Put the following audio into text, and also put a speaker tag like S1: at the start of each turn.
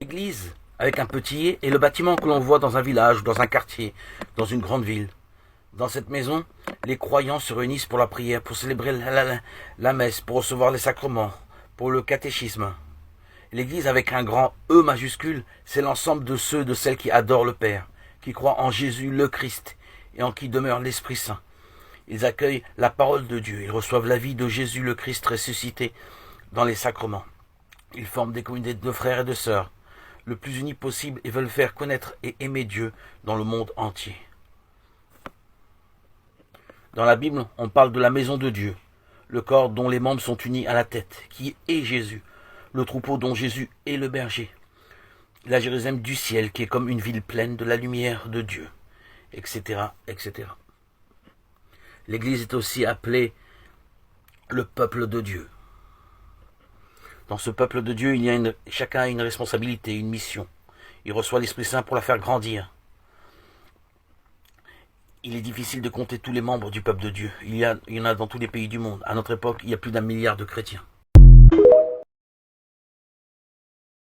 S1: L'église, avec un petit est le bâtiment que l'on voit dans un village, dans un quartier, dans une grande ville. Dans cette maison, les croyants se réunissent pour la prière, pour célébrer la messe, pour recevoir les sacrements, pour le catéchisme. L'église avec un grand E majuscule, c'est l'ensemble de ceux et de celles qui adorent le Père, qui croient en Jésus le Christ et en qui demeure l'Esprit Saint. Ils accueillent la parole de Dieu, ils reçoivent la vie de Jésus le Christ ressuscité dans les sacrements. Ils forment des communautés de frères et de sœurs, le plus unis possible, et veulent faire connaître et aimer Dieu dans le monde entier. Dans la Bible, on parle de la maison de Dieu, le corps dont les membres sont unis à la tête, qui est Jésus, le troupeau dont Jésus est le berger, la Jérusalem du ciel qui est comme une ville pleine de la lumière de Dieu, etc., etc. L'Église est aussi appelée le peuple de Dieu. Dans ce peuple de Dieu, chacun a une responsabilité, une mission. Il reçoit l'Esprit Saint pour la faire grandir. Il est difficile de compter tous les membres du peuple de Dieu. Il y en a dans tous les pays du monde. À notre époque, il y a plus d'1 milliard de chrétiens.